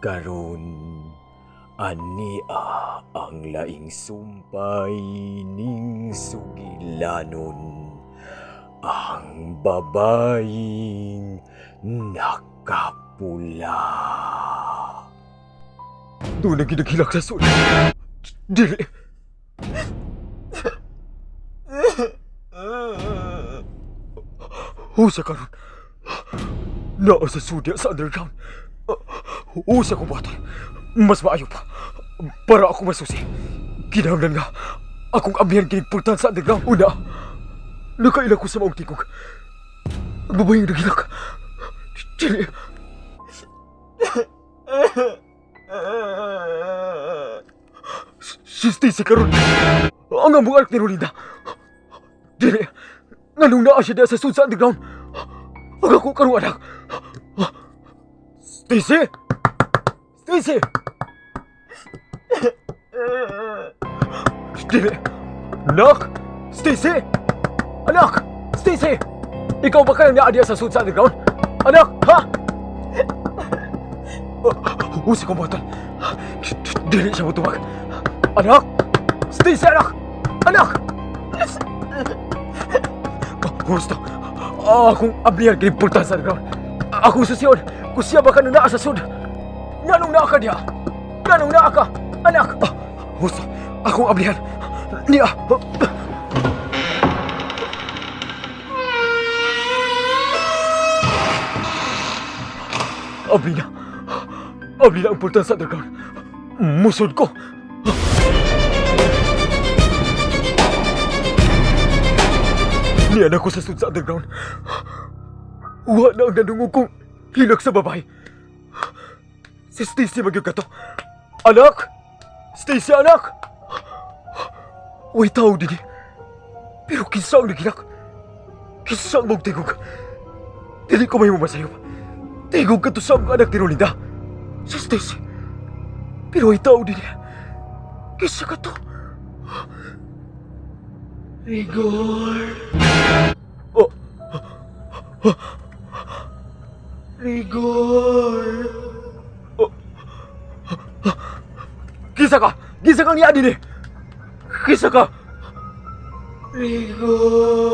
Karon ania ang laing sumpay ning sugilanon, ang babaying nakapula. Doon ang ginagilak sa sun. Dili. Usa karon. Naa sa sudya sa underground. Usa ko bata. Mas maayo pa. Para ako masusi. Kinahanglan nga. Akong ambihan kinigpultan sa underground. Una, nakailang ko sa maong tingog. Ang babayang nagilak. Dili. Si Stacy karon. Ang among anak ni Rolinda. Dili. Nganong naa siya sa sud sa underground. Ang ako karon anak. Stacy! Stacy! Dili. Anak! Stacy! Anak! Stacy! Ikaw ba kayang naadiya sa sud sa underground? Anak! Ha? Usi kong batan. Dili siya matuwag. Anak! Stacy, anak! Anak! Gusto. Akong ablihan kinipultan sa underground. Akong susiyon. Kung siya ba ka nung naa sa sud? Nanong naa ka diya? Nanong naa ka? Anak! Gusto. Akong ablihan. Niya! Abli na. Abli na ang pultan sa underground. Musod ko. Niyan ako sa sud sa underground. Wa na ang nanungog kong hilak sa babae. Si Stacy magyug ka to. Anak! Stacy, anak! Way tao din eh. Pero kinsa ang nagilak? Kinsa ang magtigog? Dili ko may mamasayop. Tigog ka to sa mga anak ni Rolinda. Si Stacy. Pero way tao din eh. Kinsa ka to? Rigor. Rigor. Kisa ka! Kisa kang niya din eh! Kisa ka! Rigor.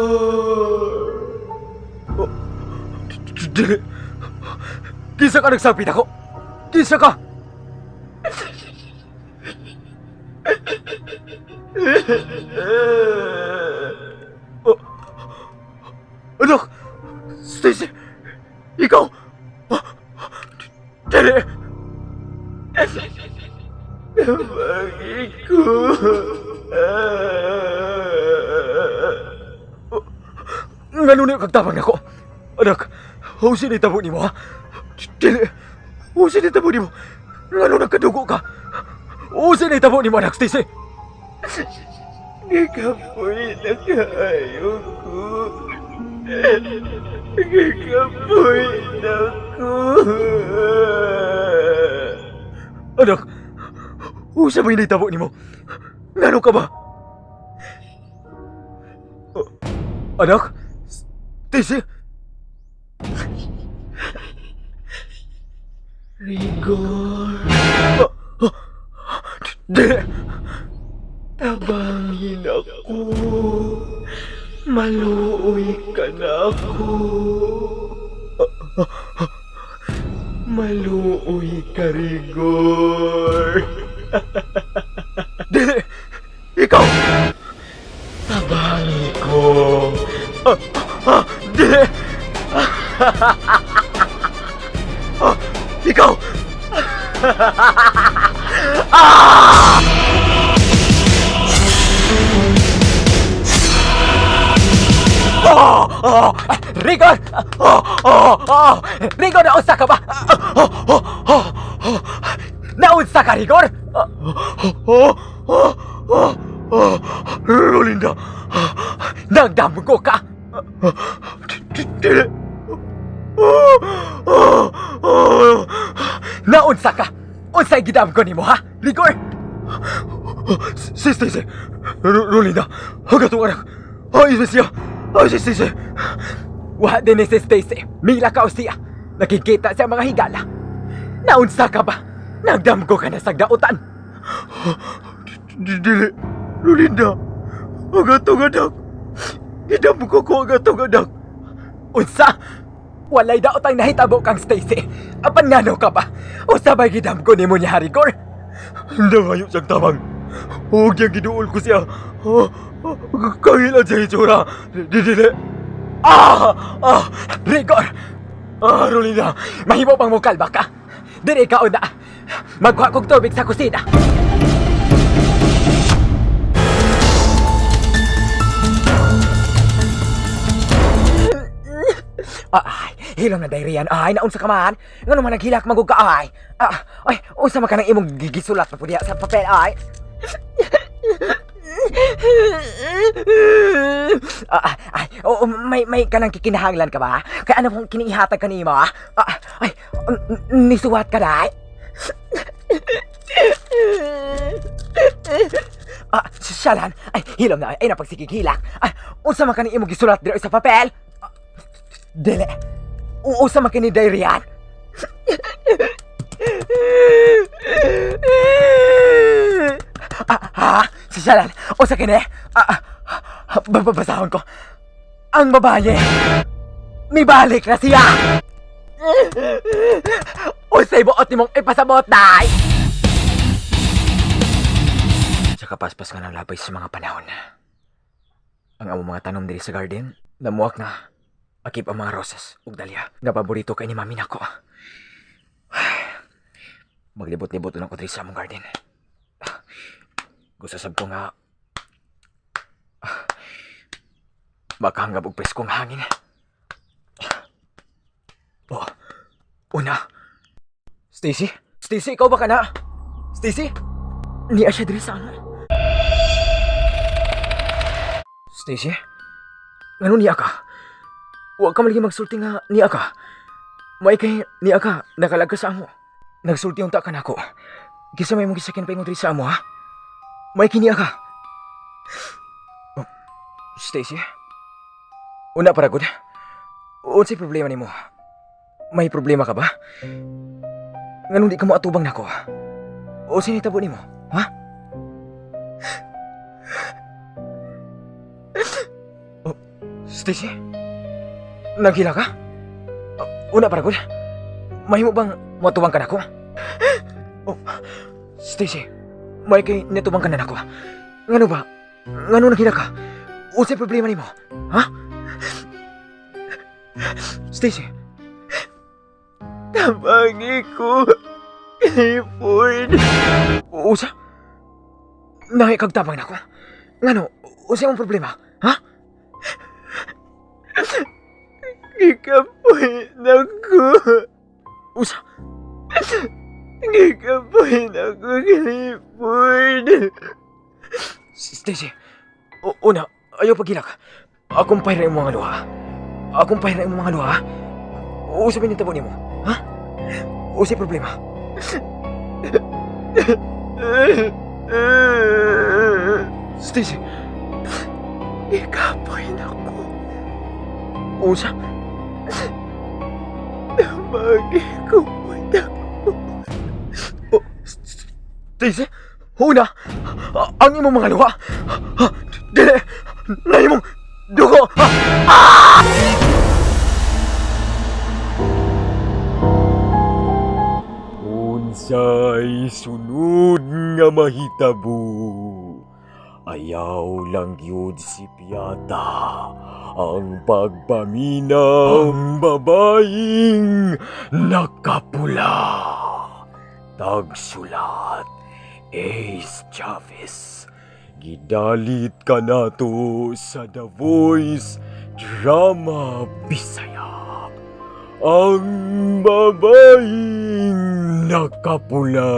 Dili. Kisa ka nagsapit ako! Kisa ka! Anak! Stacy! Ikaw! Dili! Nabagi ko! Ngano na kagtabang na ko? Anak, husin itabo ni mo ha? Dili! Husin itabo ni mo! Ngano nagkadugo ka? Husin itabo ni mo, anak, Stacy! Nikapoy na kayo ko. Nikapoy na ko. Anak, usa may naitabo ni mo. Ngano ka ba? Anak? Stacy? Rigor. Dili! Tabangin ako. Maluoy ka na ako. Maluoy ka, Rigor. Dili! Ikaw! Tabangin ko. Dili! Ikaw! Rigor! Rigor, naunsa ka ba? Naunsa ka, Rigor? Rolinda, nagdamugo ka? Dili. Naunsa ka? Unsay gidamgo nimo ha? Rigor? Si Stacy, Rolinda, hagatong anak. Ay, siya. Ay, si Stacy. Wa din si Stacy. Mila ka o siya. Nakikita sa mga higala. Naunsa ka ba? Nagdamgo ka na sa dautan. Dili, Rolinda. Ang atong anak. Gidamgo ko ang atong anak. Unsa? Walay daotang nahitabo kang Stacy. Apan ngano ka ba? Usa bay gidamgo nimo ni Harigor? Nangayo siyang tabang. Huwag niyang ginuol ko siya. Kahilan sa itsura. Dili. Rigor! Rolinda. Mahimo pang mukalba ka. Diri ka una. Magkuha kog tubig sa kusina. Ay, hilom na diarrhea. Ay, naunsa ka man. Ngano man naghilak magug ka ay. Ay, unsa man ka nang imong gigisulat pa pud sa papel ay. May kanang kikinahanglan ka ba? Kaya ano kung kinihatag ka nimo? Ay, nisuwat ka na? Syalan. Ay, hilom na. Ay, napagsikig-hilak. Ay, unsa man ka nang imong gisulat diri sa papel? Dili. Uusa man kini diarrhea. Si Shalan, usa kini. Babasahon ko. Ang babae. Nibalik na siya. Unsay buot nimong ipasabot, day? Sa kapaspas nga ng labay sa mga panahon. Ang among mga tanom diri sa garden, namuak na. Akip ang mga rosas ug dahlia nga paborito kay ni mami nako. Maglibot-libot lang ko diri sa among garden. Gusto sab ko nga makahanggap og preskong hangin. Una. Stacy? Stacy, ikaw ba ka na? Stacy? Niya siya diri sa ano? Stacy? Ngano niya ka? Huwag ka malagi magsulti nga niya ka. May kay niya ka, nakalag ka sa amo. Nagsulti yung ka na ako. Gisa may mong gisakin pa yung diri sa amo, ha? May kiniya ka. Stacy? Una para good. Unsay problema nimo? May problema ka ba? Nganong di ka mo atubang nako? Unsay nitabo nimo, ha? Stacy? Naghila ka? Una para good. Mahimo bang matubang ka nako? Stacy, may kay natubang ka na nako. Ngano ba? Ngano naghila ka? Unsay problema nimo? Ha? Stacy? Tabangi ko. Clifford. Usa? Nahi kag tabang nako. Ngano? Unsay imong problema? Ha? Gikapoy na ko. Usa? Gikapoy na ko, Clifford. Stacy, una, ayaw pagilak. Akong pahira yung mga luha. Akong pahira yung mga luha. Usapin yung tabo nimo. Ha? Usay problema. Stacy, Gikapoy na ko. usa? Tabangi ko na ko. Stacy, una, ang imong mga luha. Dili, na imong dugo. Unsay sunod nga mahitabo. Ayaw lang yun si Piata ang pagpaminaw babaeng nakapula. Tagsulat, Ace Chavez. Gidalit ka nato sa The Voice Drama Bisaya. Ang babaeng nakapula.